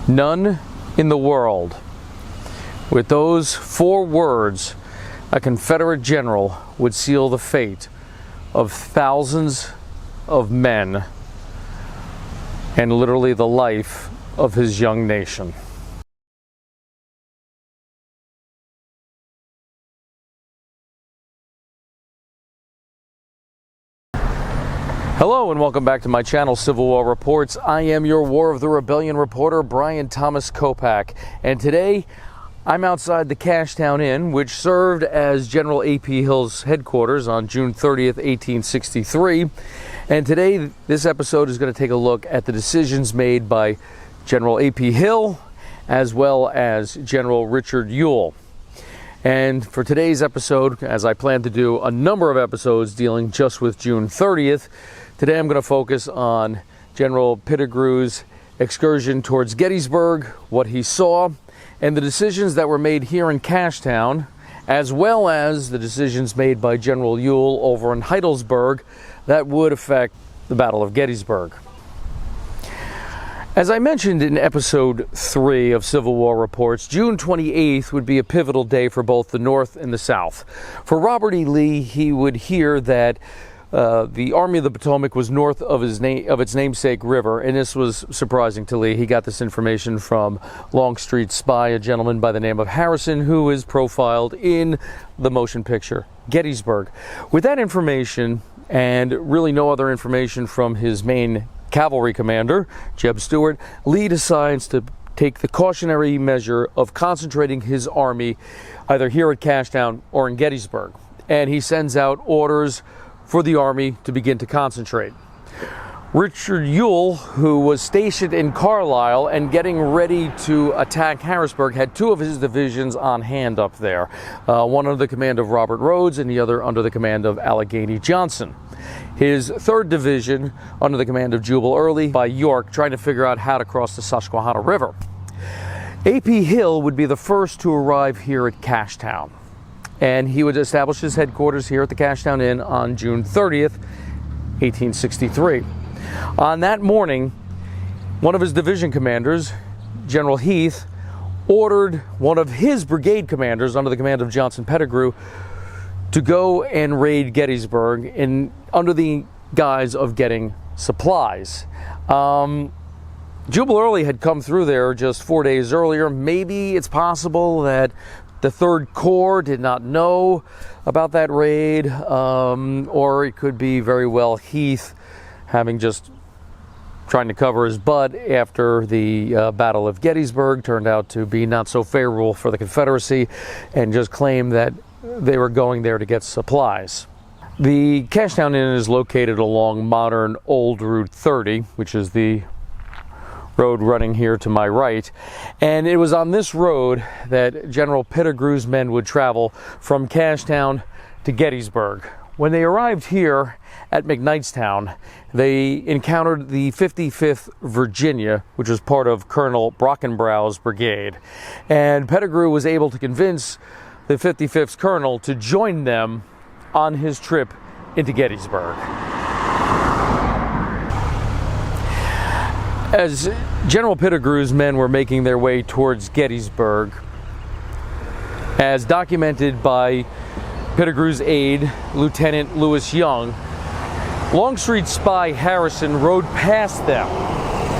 None in the world. With those 4 words, a Confederate general would seal the fate of thousands of men and literally the life of his young nation. Hello and welcome back to my channel, Civil War Reports. I am your War of the Rebellion reporter, Brian Thomas Kopak, and today I'm outside the Cashtown Inn, which served as General A.P. Hill's headquarters on June 30th, 1863. And today, this episode is going to take a look at the decisions made by General A.P. Hill, as well as General Richard Ewell. And for today's episode, as I plan to do a number of episodes dealing just with June 30th, today I'm going to focus on General Pettigrew's excursion towards Gettysburg, what he saw, and the decisions that were made here in Cashtown, as well as the decisions made by General Ewell over in Heidlersburg that would affect the Battle of Gettysburg. As I mentioned in episode 3 of Civil War Reports, June 28th would be a pivotal day for both the North and the South. For Robert E. Lee, he would hear that the Army of the Potomac was north of its namesake river, and this was surprising to Lee. He got this information from Longstreet's spy, a gentleman by the name of Harrison, who is profiled in the motion picture Gettysburg. With that information, and really no other information from his main cavalry commander, Jeb Stuart, Lee decides to take the cautionary measure of concentrating his army either here at Cashtown or in Gettysburg. And he sends out orders for the army to begin to concentrate. Richard Ewell, who was stationed in Carlisle and getting ready to attack Harrisburg, had 2 of his divisions on hand up there. One under the command of Robert Rhodes and the other under the command of Allegheny Johnson. His 3rd division under the command of Jubal Early by York, trying to figure out how to cross the Susquehanna River. A.P. Hill would be the first to arrive here at Cashtown, and he would establish his headquarters here at the Cashtown Inn on June 30th, 1863. On that morning, one of his division commanders, General Heath, ordered one of his brigade commanders under the command of Johnson Pettigrew to go and raid Gettysburg under the guise of getting supplies. Jubal Early had come through there just 4 days earlier. Maybe it's possible that the 3rd Corps did not know about that raid, or it could be very well Heath having just trying to cover his butt after the Battle of Gettysburg turned out to be not so favorable for the Confederacy, and just claimed that they were going there to get supplies. The Cashtown Inn is located along modern Old Route 30, which is the road running here to my right, and it was on this road that General Pettigrew's men would travel from Cashtown to Gettysburg. When they arrived here at McKnightstown, they encountered the 55th Virginia, which was part of Colonel Brockenbrow's brigade, and Pettigrew was able to convince the 55th Colonel to join them on his trip into Gettysburg. As General Pettigrew's men were making their way towards Gettysburg, as documented by Pettigrew's aide, Lieutenant Lewis Young, Longstreet's spy Harrison rode past them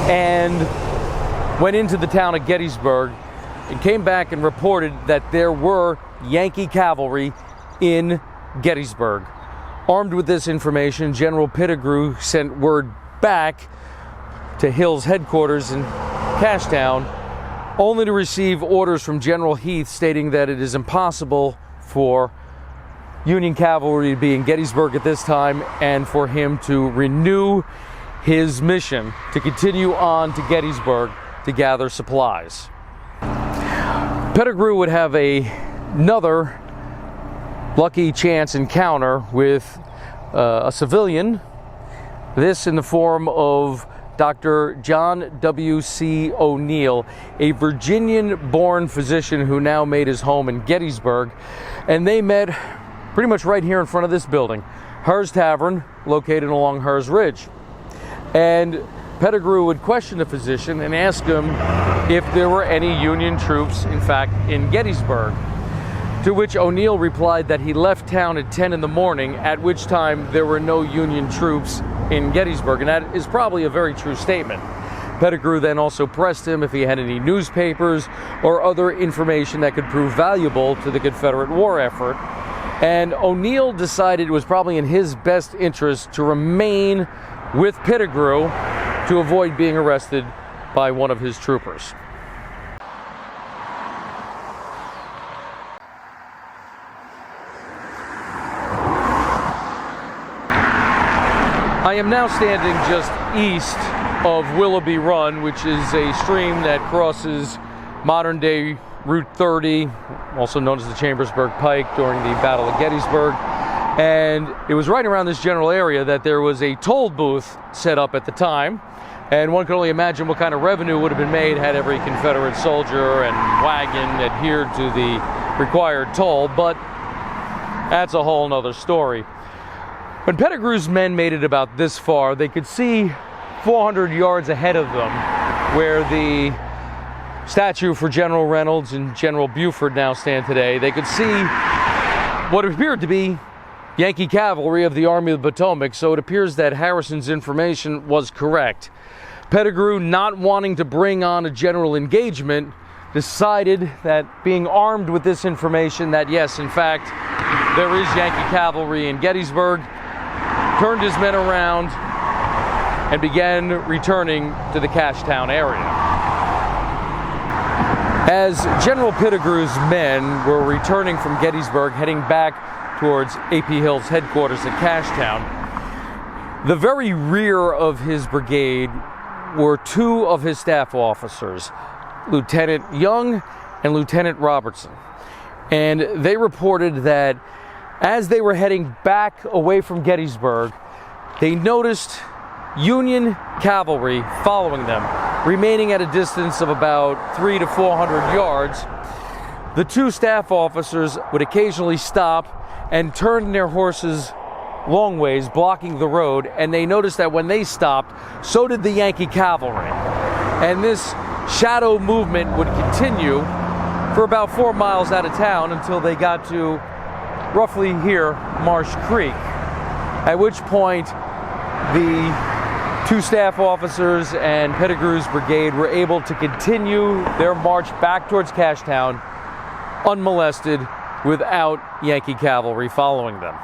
and went into the town of Gettysburg and came back and reported that there were Yankee cavalry in Gettysburg. Armed with this information, General Pettigrew sent word back to Hill's headquarters in Cashtown, only to receive orders from General Heath stating that it is impossible for Union cavalry to be in Gettysburg at this time, and for him to renew his mission to continue on to Gettysburg to gather supplies. Pettigrew would have another lucky chance encounter with a civilian, this in the form of Dr. John W.C. O'Neill, a Virginian-born physician who now made his home in Gettysburg, and they met pretty much right here in front of this building, Herr's Tavern, located along Herr's Ridge. And Pettigrew would question the physician and ask him if there were any Union troops, in fact, in Gettysburg. To which O'Neill replied that he left town at 10 in the morning, at which time there were no Union troops in Gettysburg, and that is probably a very true statement. Pettigrew then also pressed him if he had any newspapers or other information that could prove valuable to the Confederate war effort, and O'Neill decided it was probably in his best interest to remain with Pettigrew to avoid being arrested by one of his troopers. I am now standing just east of Willoughby Run, which is a stream that crosses modern-day Route 30, also known as the Chambersburg Pike, during the Battle of Gettysburg. And it was right around this general area that there was a toll booth set up at the time. And one can only imagine what kind of revenue would have been made had every Confederate soldier and wagon adhered to the required toll, but that's a whole nother story. When Pettigrew's men made it about this far, they could see 400 yards ahead of them where the statue for General Reynolds and General Buford now stand today. They could see what appeared to be Yankee cavalry of the Army of the Potomac, so it appears that Harrison's information was correct. Pettigrew, not wanting to bring on a general engagement, decided that being armed with this information, that yes, in fact, there is Yankee cavalry in Gettysburg, turned his men around and began returning to the Cashtown area. As General Pettigrew's men were returning from Gettysburg, heading back towards A.P. Hill's headquarters at Cashtown, the very rear of his brigade were two of his staff officers, Lieutenant Young and Lieutenant Robertson. And they reported that as they were heading back away from Gettysburg, they noticed Union cavalry following them, remaining at a distance of about 300 to 400 yards. The two staff officers would occasionally stop and turn their horses long ways, blocking the road, and they noticed that when they stopped, so did the Yankee cavalry. And this shadow movement would continue for about 4 miles out of town until they got to roughly here, Marsh Creek, at which point the two staff officers and Pettigrew's brigade were able to continue their march back towards Cashtown unmolested without Yankee cavalry following them.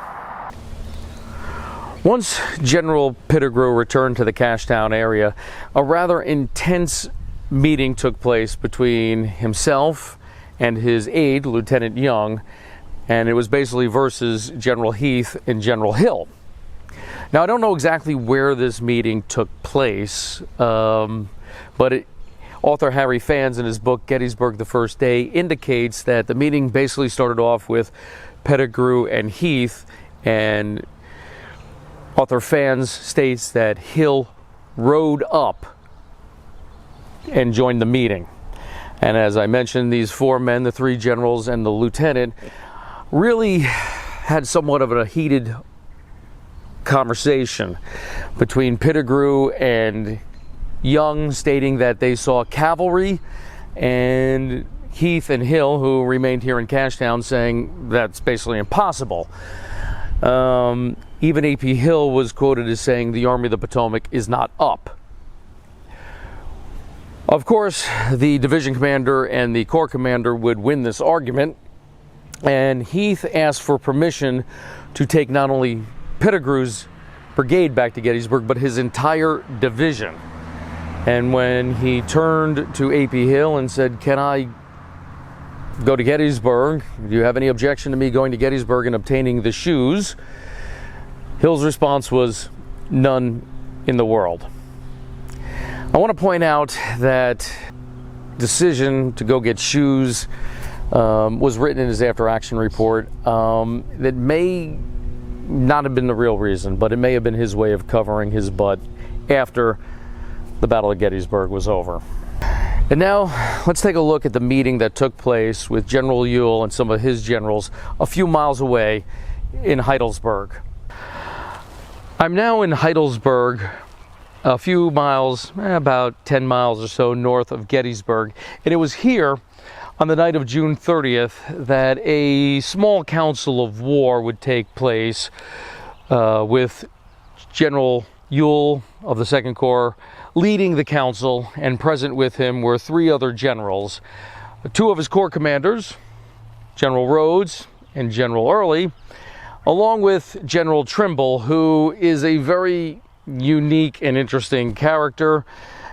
Once General Pettigrew returned to the Cashtown area, a rather intense meeting took place between himself and his aide, Lieutenant Young, and it was basically versus General Heath and General Hill. Now, I don't know exactly where this meeting took place, but author Harry Fans, in his book Gettysburg the First Day, indicates that the meeting basically started off with Pettigrew and Heath, and author Fans states that Hill rode up and joined the meeting. And as I mentioned, these four men, the three generals and the lieutenant, really had somewhat of a heated conversation between Pettigrew and Young, stating that they saw cavalry, and Heath and Hill, who remained here in Cashtown, saying that's basically impossible. Even A.P. Hill was quoted as saying the Army of the Potomac is not up. Of course, the division commander and the corps commander would win this argument, and Heath asked for permission to take not only Pettigrew's brigade back to Gettysburg, but his entire division. And when he turned to A.P. Hill and said, "Can I go to Gettysburg? Do you have any objection to me going to Gettysburg and obtaining the shoes?" Hill's response was, "None in the world." I want to point out that decision to go get shoes was written in his after-action report. That may not have been the real reason, but it may have been his way of covering his butt after the Battle of Gettysburg was over. And now let's take a look at the meeting that took place with General Ewell and some of his generals a few miles away in Heidlersburg. I'm now in Heidlersburg a few miles, about 10 miles or so north of Gettysburg. And it was here on the night of June 30th that a small council of war would take place with General Ewell of the Second Corps leading the council, and present with him were 3 other generals, 2 of his corps commanders, General Rhodes and General Early, along with General Trimble, who is a very unique and interesting character,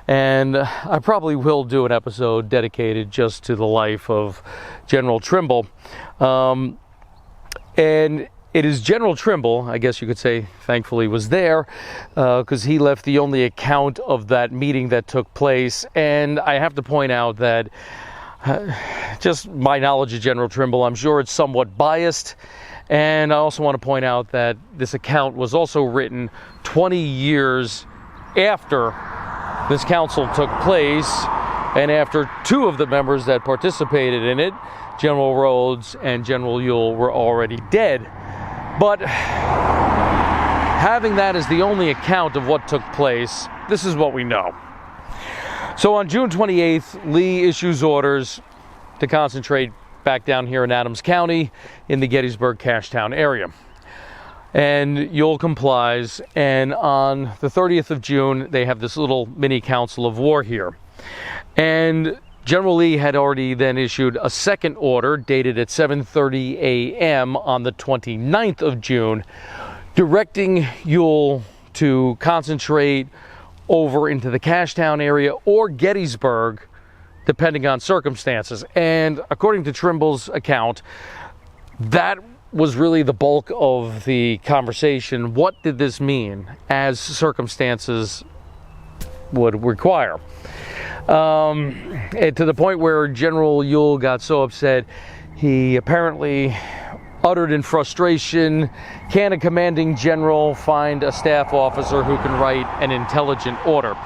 and I probably will do an episode dedicated just to the life of General Trimble. And it is General Trimble, I guess you could say, thankfully was there, because he left the only account of that meeting that took place. And I have to point out that just my knowledge of General Trimble, I'm sure it's somewhat biased. And I also want to point out that this account was also written 20 years after this council took place, and after 2 of the members that participated in it, General Rhodes and General Ewell, were already dead. But having that as the only account of what took place, this is what we know. So on June 28th, Lee issues orders to concentrate back down here in Adams County in the Gettysburg Cashtown area. And Ewell complies, and on the 30th of June, they have this little mini council of war here. And General Lee had already then issued a second order dated at 7:30 a.m. on the 29th of June, directing Ewell to concentrate over into the Cashtown area or Gettysburg, depending on circumstances. And according to Trimble's account, that was really the bulk of the conversation. What did this mean as circumstances would require? And to the point where General Ewell got so upset, he apparently uttered in frustration, "Can a commanding general find a staff officer who can write an intelligent order?"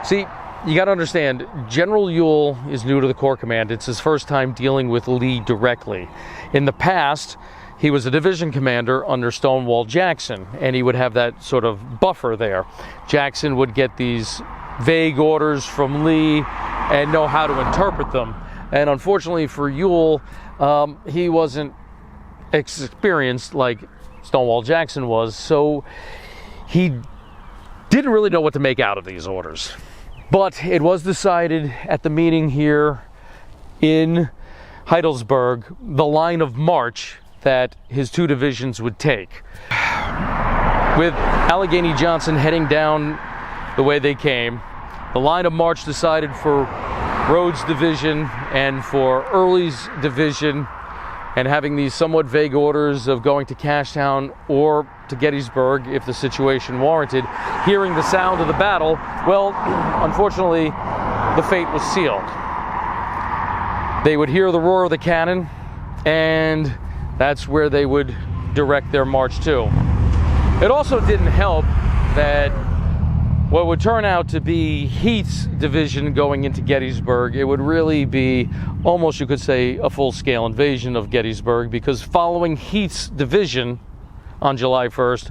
See, you got to understand, General Ewell is new to the Corps Command. It's his first time dealing with Lee directly. In the past, he was a division commander under Stonewall Jackson, and he would have that sort of buffer there. Jackson would get these vague orders from Lee and know how to interpret them. And unfortunately for Ewell, he wasn't experienced like Stonewall Jackson was, so he didn't really know what to make out of these orders. But it was decided at the meeting here in Heidlersburg, the line of march that his 2 divisions would take. With Allegheny Johnson heading down the way they came, the line of march decided for Rhodes' division and for Early's division, and having these somewhat vague orders of going to Cashtown or to Gettysburg if the situation warranted, hearing the sound of the battle, well, unfortunately, the fate was sealed. They would hear the roar of the cannon, and that's where they would direct their march to. It also didn't help that what would turn out to be Heath's division going into Gettysburg, it would really be almost, you could say, a full-scale invasion of Gettysburg, because following Heath's division on July 1st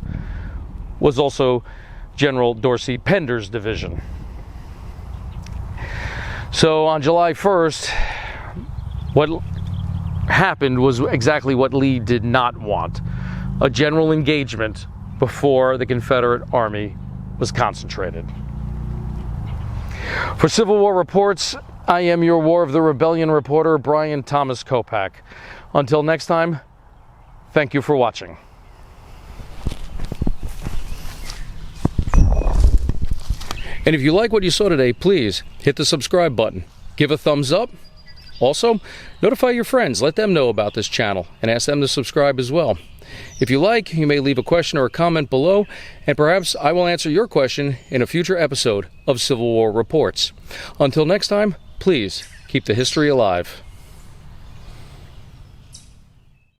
was also General Dorsey Pender's division. So on July 1st, what happened was exactly what Lee did not want: a general engagement before the Confederate Army was concentrated. For Civil War Reports, I am your War of the Rebellion reporter, Brian Thomas Kopak. Until next time, thank you for watching. And if you like what you saw today, please hit the subscribe button, give a thumbs up. Also, notify your friends, let them know about this channel, and ask them to subscribe as well. If you like, you may leave a question or a comment below, and perhaps I will answer your question in a future episode of Civil War Reports. Until next time, please keep the history alive.